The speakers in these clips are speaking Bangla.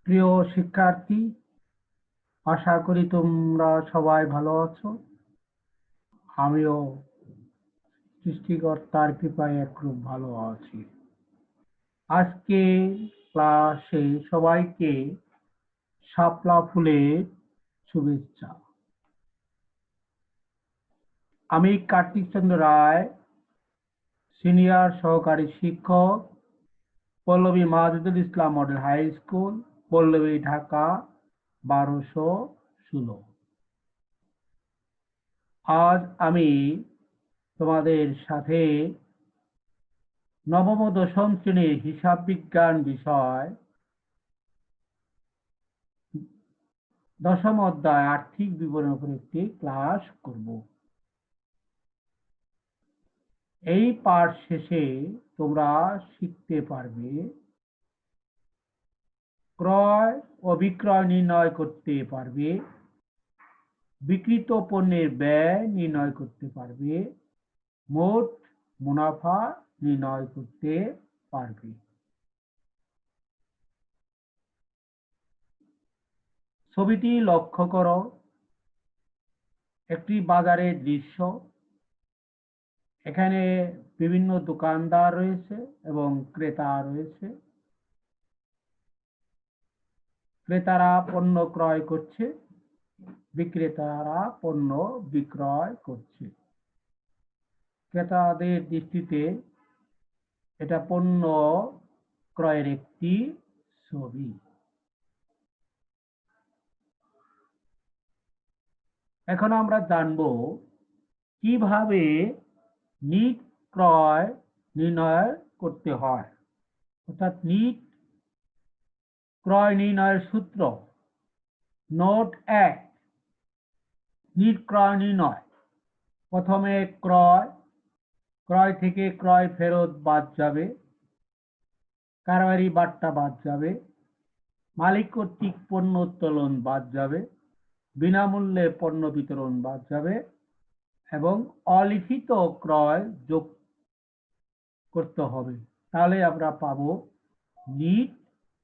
প্রিয় শিক্ষার্থী, আশা করি তোমরা সবাই ভালো আছো। আমিও সৃষ্টিকর্তার কৃপায় একরূপ ভালো আছি। আজকে ক্লাসে সবাইকে শাপলা ফুলের শুভেচ্ছা। আমি কার্তিক চন্দ্র রায়, সিনিয়র সহকারী শিক্ষক, Pallabi Majedul Islam model high school, Pallabi, Dhaka 1216। আজ আমি তোমাদের সাথে নবম ও দশম শ্রেণীর হিসাব বিজ্ঞান বিষয় দশম অধ্যায় আর্থিক বিবরণের উপর একটি ক্লাস করব। এই পাঠ শেষে তোমরা শিখতে পারবে ক্রয় ও বিক্রয় নির্ণয় করতে পারবে, বিক্রিত পণ্যের ব্যয় নির্ণয় করতে পারবে, মোট মুনাফা নির্ণয় করতে পারবে। ছবিটি লক্ষ্য করো, একটি বাজারের দৃশ্য। এখানে বিভিন্ন দোকানদার রয়েছে এবং ক্রেতা রয়েছে। ক্রেতারা পণ্য ক্রয় করছে, বিক্রেতারা পণ্য বিক্রয় করছে। ক্রেতাদের দৃষ্টিতে এটা পণ্য ক্রয়ের একটি ছবি। এখন আমরা জানব কিভাবে নিট ক্রয় নির্ণয় করতে হয়, অর্থাৎ নিট ক্রয় নির্ণয়ের সূত্র। নোট 1, নিট ক্রয় নির্ণয়। প্রথমে ক্রয়, ক্রয় থেকে ক্রয় ফেরত বাদ যাবে, কারবারি বাট্টা বাদ যাবে, মালিক কর্তৃক পণ্য উত্তোলন বাদ যাবে, বিনামূল্যে পণ্য বিতরণ বাদ যাবে এবং অলিখিত ক্রয় যোগ করতে হবে। তাহলে আমরা পাবো নিট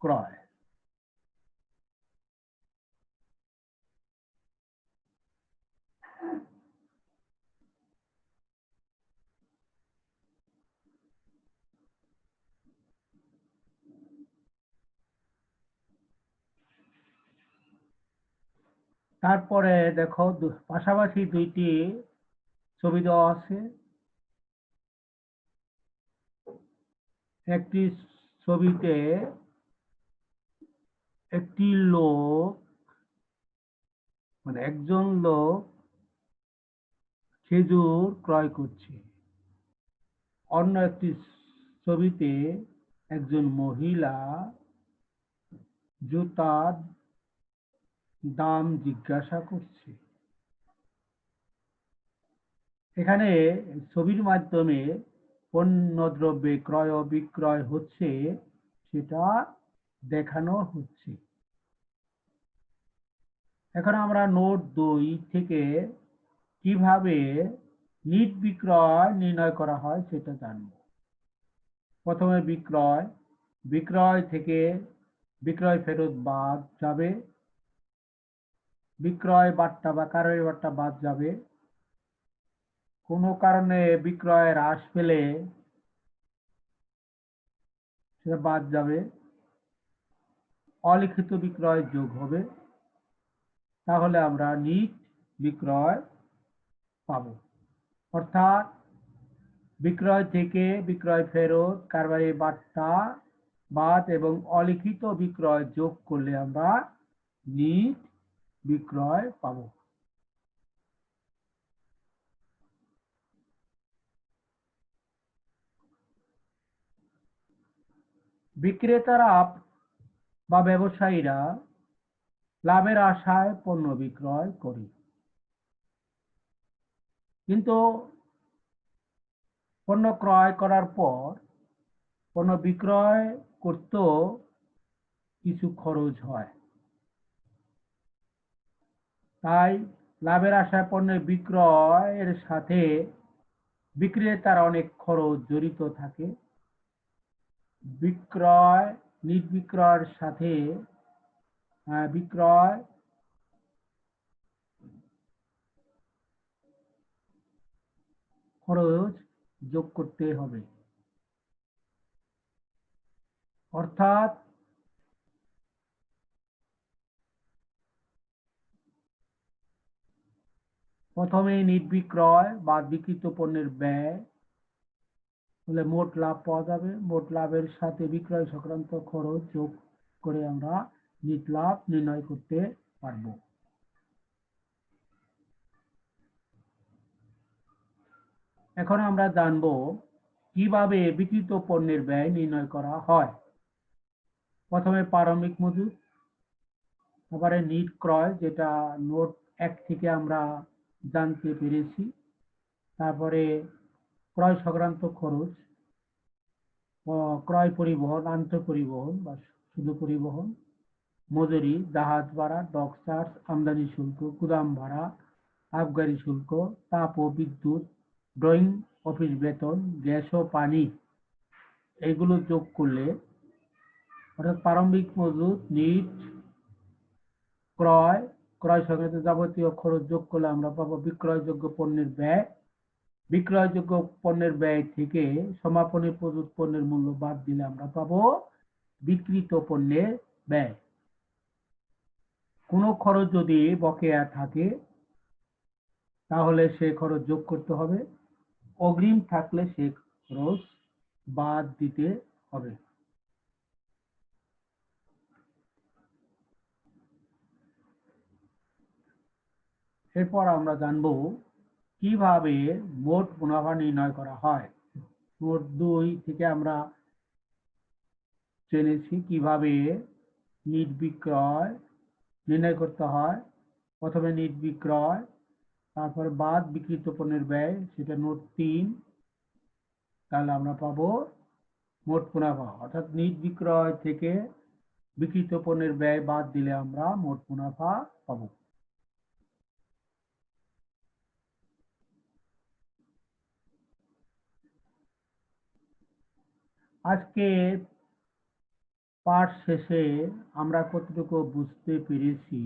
ক্রয়। তারপরে দেখো পাশাপাশি দুইটি ছবি দেওয়া আছে। একটি ছবিতে একটি লোক, মানে একজন লোক খেজুর ক্রয় করছে। অন্য একটি ছবিতে একজন মহিলা জুতার দাম জিজ্ঞাসা করছে। এখানে ছবির মাধ্যমে পণ্যদ্রব্যে ক্রয় ও বিক্রয় হচ্ছে সেটা দেখানো হচ্ছে। এখন আমরা নোট 2 থেকে কিভাবে নিট বিক্রয় নির্ণয় করা হয় সেটা জানব। প্রথমে বিক্রয়, বিক্রয় থেকে বিক্রয় ফেরত বাদ যাবে, বিক্রয় বাট্টা বা কারবারি বাট্টা বাদ যাবে, কোনো কারণে বিক্রয় হ্রাস পেলে সেটা বাদ যাবে, অলিখিত বিক্রয় যোগ হবে। তাহলে আমরা নিট বিক্রয় পাবো। অর্থাৎ বিক্রয় থেকে বিক্রয় ফেরত, কারবারি বাট্টা বাদ এবং অলিখিত বিক্রয় যোগ করলে আমরা নিট বিক্রয় পাবো। বিক্রেতারা বা ব্যবসায়ীরা লাভের আশায় পণ্য বিক্রয় করে, কিন্তু পণ্য ক্রয় করার পর পণ্য বিক্রয় করতেও কিছু খরচ হয়। তাই লাভের আশায় পণ্যের বিক্রয়ের সাথে বিক্রেতার অনেক খরচ জড়িত থাকে। বিক্রয় নিট বিক্রয়ের সাথে বিক্রয় খরচ যোগ করতে হবে। অর্থাৎ প্রথমে নির্বিক্রয় বা বিক্রিত পণ্যের ব্যয় হলে মোট লাভ পাওয়া যাবে। মোট লাভের সাথে বিক্রয় সংক্রান্ত খরচ যোগ করে আমরা নিট লাভ নির্ণয় করতে পারব। এখন আমরা জানব কিভাবে বিক্রিত পণ্যের ব্যয় নির্ণয় করা হয়। প্রথমে প্রারম্ভিক মজুত, তারপরে নিট ক্রয়, যেটা নোট 1 থেকে আমরা জানতে পেরেছি, তারপরে ক্রয় সংক্রান্ত খরচ, ক্রয় পরিবহন, আন্তঃপরিবহন বা শুধু পরিবহন, মজুরি, জাহাজ ভাড়া, ডক চার্জ, আমদানি শুল্ক, গুদাম ভাড়া, আবগারি শুল্ক, তাপ ও বিদ্যুৎ, ড্রয়িং অফিস বেতন, গ্যাস ও পানি, এগুলো যোগ করলে অর্থাৎ প্রারম্ভিক মজুত, নিট ক্রয়, ক্রয় সংক্রান্ত যাবতীয় খরচ যোগ করলে আমরা পাবো বিক্রয়যোগ্য পণ্যের ব্যয়। বিক্রয়যোগ্য পণ্যের ব্যয় থেকে সমাপনী প্রস্তুত পণ্যের মূল্য বাদ দিলে আমরা পাবো বিক্রিত পণ্যের ব্যয়। কোনো খরচ যদি বকেয়া থাকে তাহলে সে খরচ যোগ করতে হবে, অগ্রিম থাকলে সে খরচ বাদ দিতে হবে। এরপর আমরা জানবো কিভাবে মোট মুনাফা নির্ণয় করা হয়। নোট 2 থেকে আমরা জেনেছি কিভাবে নিট বিক্রয় নির্ণয় করতে হয়। প্রথমে নিট বিক্রয়, তারপর বাদ বিক্রিত পণ্যের ব্যয়, সেটা নোট 3, তাহলে আমরা পাবো মোট মুনাফা। অর্থাৎ নিট বিক্রয় থেকে বিক্রিত পণ্যের ব্যয় বাদ দিলে আমরা মোট মুনাফা পাবো। আজকে পাঠ শেষে আমরা কতটুকু বুঝতে পেরেছি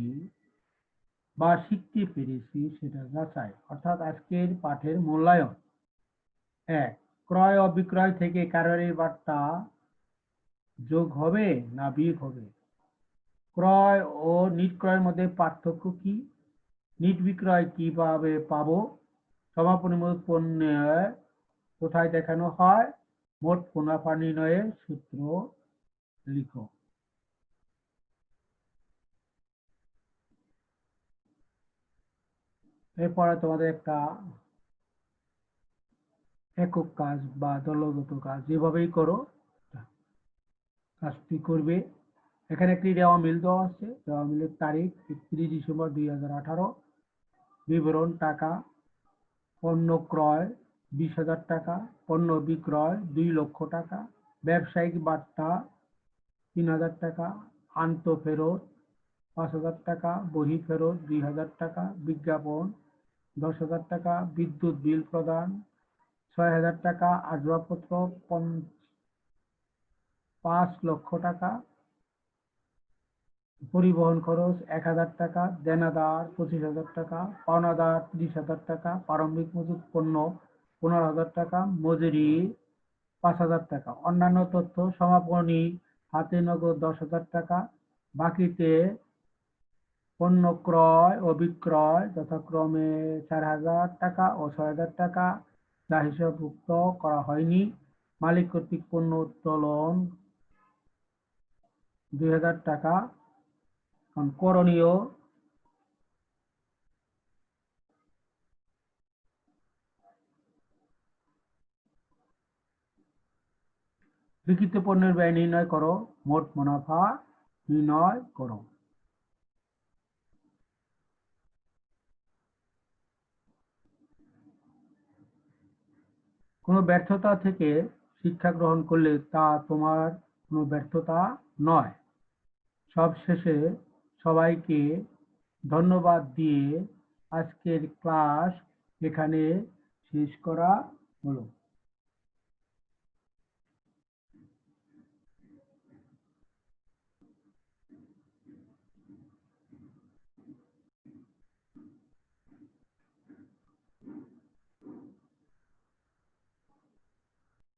বা শিখতে পেরেছি সেটা যাচাই, অর্থাৎ আজকের পাঠের মূল্যায়ন। 1, ক্রয় ও বিক্রয় থেকে কারোরই বার্তা যোগ হবে না বিয়োগ হবে? ক্রয় ও নিট ক্রয়ের মধ্যে পার্থক্য কি? নিট বিক্রয় কিভাবে পাবো? সমাপনী মূলক পণ্য কোথায় দেখানো হয়? মোট মুনাফা নির্ণয়ের সূত্র লিখো। এরপরে তোমাদের একটা একক কাজ বা দলগত কাজ, যেভাবেই করো কাজটি করবে। এখানে একটি দেওয়া মিল দেওয়া আছে, দেওয়া মিলের তারিখ 31 ডিসেম্বর 2018, বিবরণ টাকা, পণ্য ক্রয় 20,000 টাকা, পণ্য বিক্রয় 2 লক্ষ টাকা, ব্যবসায়িক বার্তা 3,000 টাকা, আন্ত ফেরত 5,000 টাকা, বহি ফেরত 2,000 টাকা, বিজ্ঞাপন 10,000 টাকা, বিদ্যুৎ বিল প্রদান 6,000 টাকা, আসবাবপত্র 5 লক্ষ টাকা, পরিবহন খরচ 1,000 টাকা, দেনাদার 25,000 টাকা, পাওনাদার 30,000 টাকা, প্রারম্ভিক মজুত পণ্য 15,000 টাকা, মজুরি 5,000 টাকা, অন্যান্য তথ্য সমাপনী হাতে নগদ 10,000 টাকা, বাকিতে পণ্য ক্রয় ও বিক্রয় যথাক্রমে 4,000 টাকা ও 6,000 টাকা যা হিসাবভুক্ত করা হয়নি, মালিক কর্তৃক পণ্য উত্তোলন 2,000 টাকা। করণীয় বিক্রিত পণ্যের ব্যয় নির্ণয় করো, মোট মুনাফা নির্ণয় করো। কোনো ব্যর্থতা থেকে শিক্ষা গ্রহণ করলে তা তোমার কোনো ব্যর্থতা নয়। সবশেষে সবাইকে ধন্যবাদ দিয়ে আজকের ক্লাস এখানে শেষ করা হলো।